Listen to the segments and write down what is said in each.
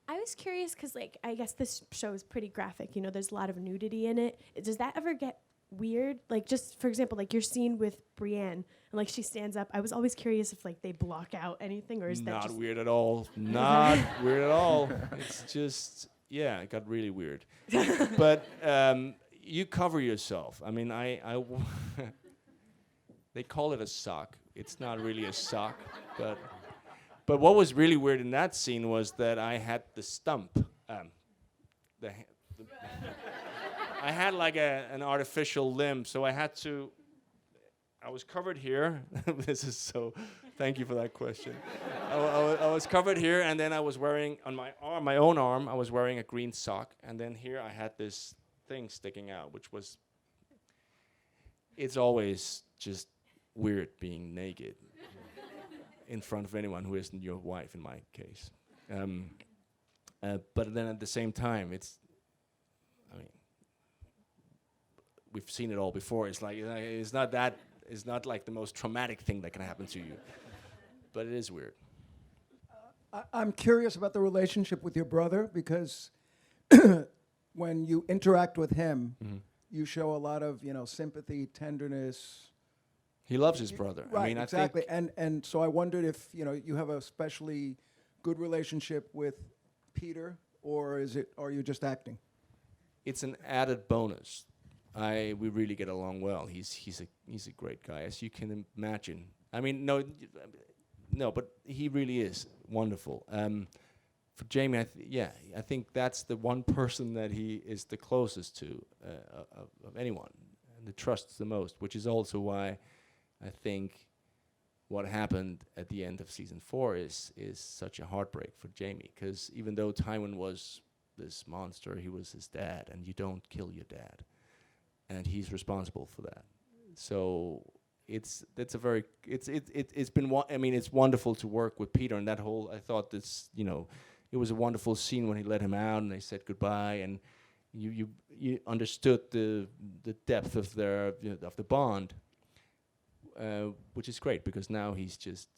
I was curious because, like, I guess this show is pretty graphic. You know, there's a lot of nudity in it. Does that ever get weird? Like, just for example, like your scene with Brienne, and like she stands up. I was always curious if like they block out anything, or is that Not just weird at all. Not weird at all. It's just, yeah, it got really weird. But you cover yourself. I mean, they call it a sock. It's not really a sock, but what was really weird in that scene was that I had the stump. I had like an artificial limb, so I was covered here. This is so, thank you for that question. I was covered here, and then I was wearing, on my arm, my own arm, I was wearing a green sock, and then here I had this thing sticking out, which was, it's always just weird being naked in front of anyone who isn't your wife, in my case. But then at the same time, I mean, we've seen it all before. It's like, it's not like the most traumatic thing that can happen to you, but it is weird. I'm curious about the relationship with your brother, because when you interact with him, you show a lot of, sympathy, tenderness. He loves his brother. Right, I mean, exactly. And so I wondered if, you have a especially good relationship with Peter, or are you just acting? It's an added bonus. We really get along well. He's a great guy, as you can imagine. I mean, no, but he really is wonderful. For Jaime, I think that's the one person that he is the closest to of anyone, and the trusts the most, which is also why I think what happened at the end of season 4 is such a heartbreak for Jaime, because even though Tywin was this monster, he was his dad, and you don't kill your dad, and he's responsible for that. So it's wonderful to work with Peter, and that whole, I thought this, it was a wonderful scene when he let him out and they said goodbye, and you understood the depth of the bond. Which is great, because now he's just,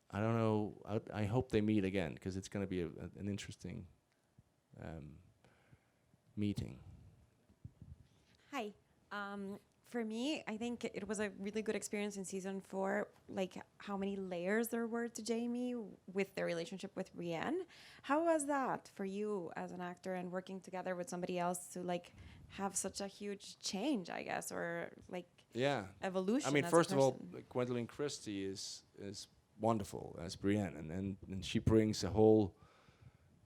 I don't know, I hope they meet again, because it's going to be an interesting meeting. Hi. For me, I think it was a really good experience in season 4, like how many layers there were to Jaime with their relationship with Brienne. How was that for you as an actor, and working together with somebody else to like have such a huge change, I guess, or like evolution? I mean, as first a of all, person? Gwendolyn Christie is wonderful as Brienne, and she brings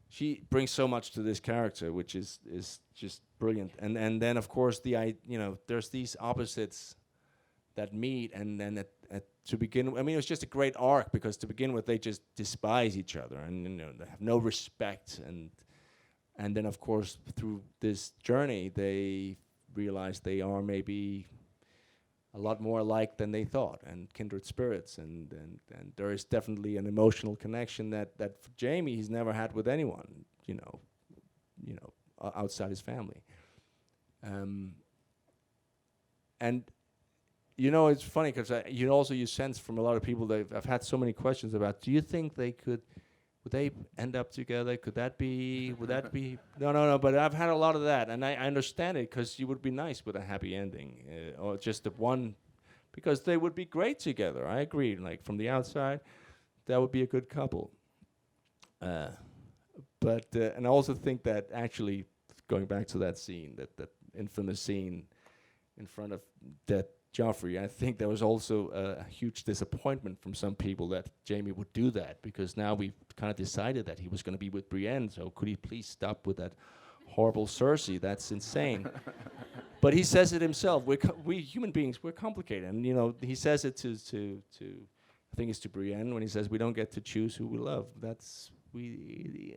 she brings so much to this character, which is just brilliant. And then of course there's these opposites that meet, and then to begin, I mean, it was just a great arc, because to begin with they just despise each other, and they have no respect, and then of course through this journey they realize they are maybe a lot more alike than they thought, and kindred spirits, and there is definitely an emotional connection that for Jaime he's never had with anyone, outside his family. And it's funny, because you sense from a lot of people that I've had so many questions about, do you think would they end up together? Would that be? No. But I've had a lot of that, and I understand it, because you would be nice with a happy ending, or just the one, because they would be great together. I agree. Like from the outside, that would be a good couple. But and I also think that actually, going back to that scene, that infamous scene in front of that Joffrey, I think there was also a huge disappointment from some people that Jaime would do that, because now we've kind of decided that he was going to be with Brienne, so could he please stop with that horrible Cersei? That's insane. But he says it himself. We human beings, we're complicated, and he says it to I think it's to Brienne, when he says we don't get to choose who we love. We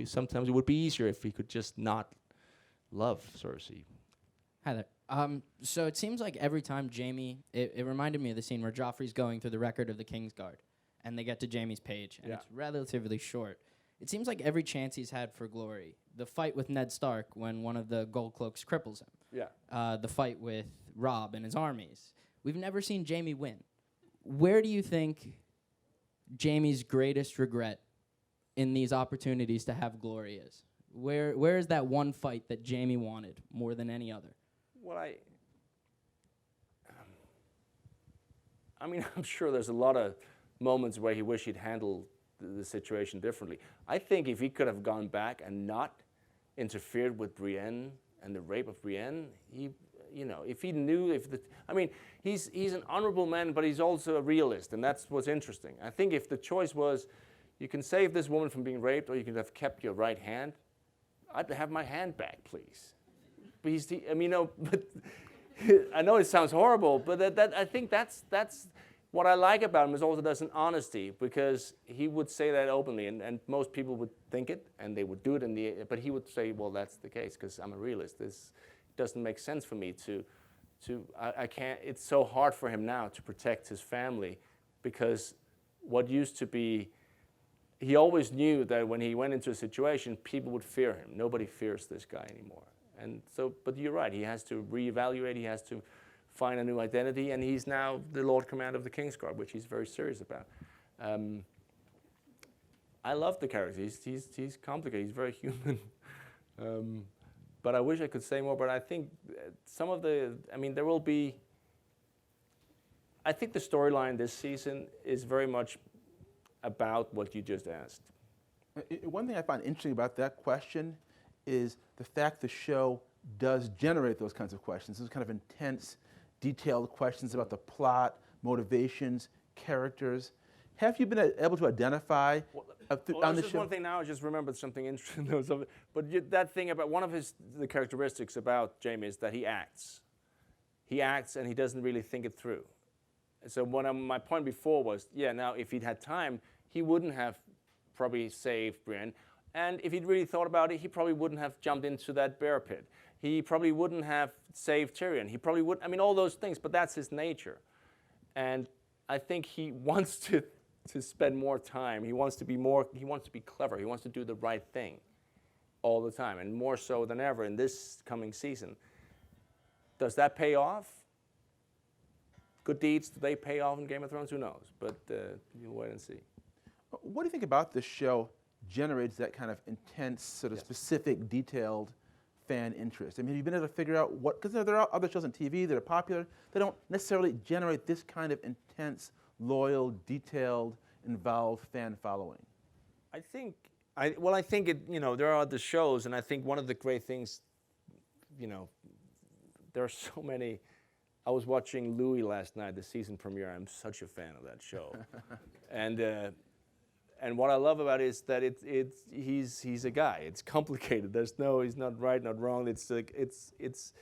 sometimes it would be easier if we could just not love Cersei. Hi there. So it seems like every time Jaime, it reminded me of the scene where Joffrey's going through the record of the Kingsguard, and they get to Jaime's page, and it's relatively short. It seems like every chance he's had for glory, the fight with Ned Stark when one of the Gold Cloaks cripples him, the fight with Robb and his armies, we've never seen Jaime win. Where do you think Jaime's greatest regret in these opportunities to have glory is? Where is that one fight that Jaime wanted more than any other? Well, I mean, I'm sure there's a lot of moments where he wished he'd handled the situation differently. I think if he could have gone back and not interfered with Brienne and the rape of Brienne, if he knew, he's an honorable man, but he's also a realist, and that's what's interesting. I think if the choice was, you can save this woman from being raped, or you could have kept your right hand, I'd have my hand back, please. But I know it sounds horrible, but I think that's what I like about him is also there's an honesty, because he would say that openly, and most people would think it, and they would do it but he would say, well, that's the case, because I'm a realist. This doesn't make sense for me I can't, it's so hard for him now to protect his family, because what used to be, he always knew that when he went into a situation, people would fear him. Nobody fears this guy anymore. And so, but you're right, he has to reevaluate, he has to find a new identity, and he's now the Lord Commander of the Kingsguard, which he's very serious about. I love the character. He's complicated, he's very human. But I wish I could say more, but I think some of there will be, I think the storyline this season is very much about what you just asked. One thing I find interesting about that question is the fact the show does generate those kinds of questions, those kind of intense, detailed questions about the plot, motivations, characters. Have you been able to identify on the just show? One thing now, I just remembered something interesting. But that thing about one of the characteristics about Jaime is that he acts. He acts and he doesn't really think it through. So my point before was, now if he'd had time, he wouldn't have probably saved Brienne. And if he'd really thought about it, he probably wouldn't have jumped into that bear pit. He probably wouldn't have saved Tyrion. He probably would, all those things, but that's his nature. And I think he wants to spend more time. He wants to be clever. He wants to do the right thing all the time, and more so than ever in this coming season. Does that pay off? Good deeds, do they pay off in Game of Thrones? Who knows? But you'll wait and see. What do you think about this show generates that kind of intense, sort of specific, detailed fan interest? Have you been able to figure out what, because there are other shows on TV that are popular, they don't necessarily generate this kind of intense, loyal, detailed, involved fan following? I think there are other shows, and I think one of the great things, there are so many. I was watching Louis last night, the season premiere. I'm such a fan of that show, and what I love about it is that he's a guy. It's complicated. He's not right, not wrong. It's like it's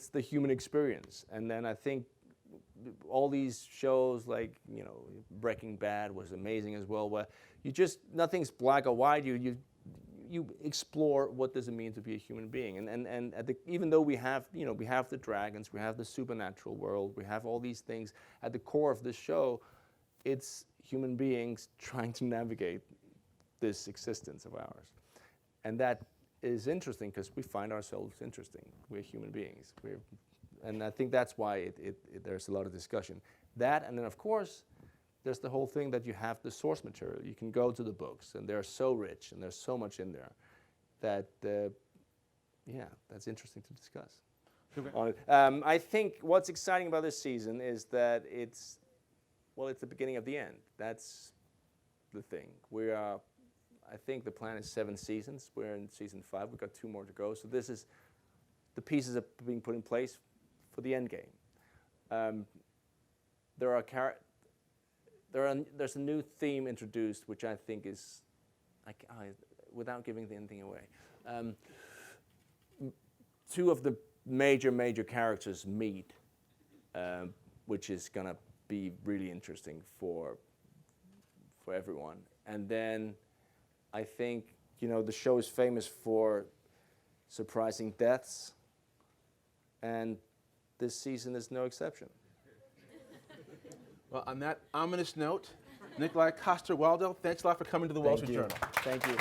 the human experience. And then I think all these shows like Breaking Bad was amazing as well, where nothing's black or white. You explore what does it mean to be a human being, and even though we have the dragons, we have the supernatural world, we have all these things at the core of this show, it's human beings trying to navigate this existence of ours, and that is interesting because we find ourselves interesting. We're human beings, and I think that's why there's a lot of discussion. That, and then of course, there's the whole thing that you have the source material. You can go to the books, and they're so rich, and there's so much in there that, that's interesting to discuss. Okay. I think what's exciting about this season is that it's the beginning of the end. That's the thing. I think the plan is 7 seasons. We're in season 5. We've got 2 more to go. So the pieces are being put in place for the end game. There's a new theme introduced, which I think is, without giving anything away, 2 of the major characters meet, which is gonna be really interesting for everyone. And then I think the show is famous for surprising deaths, and this season is no exception. Well, on that ominous note, Nikolaj Coster-Waldau, thanks a lot for coming to the Wall Street Journal. Thank you.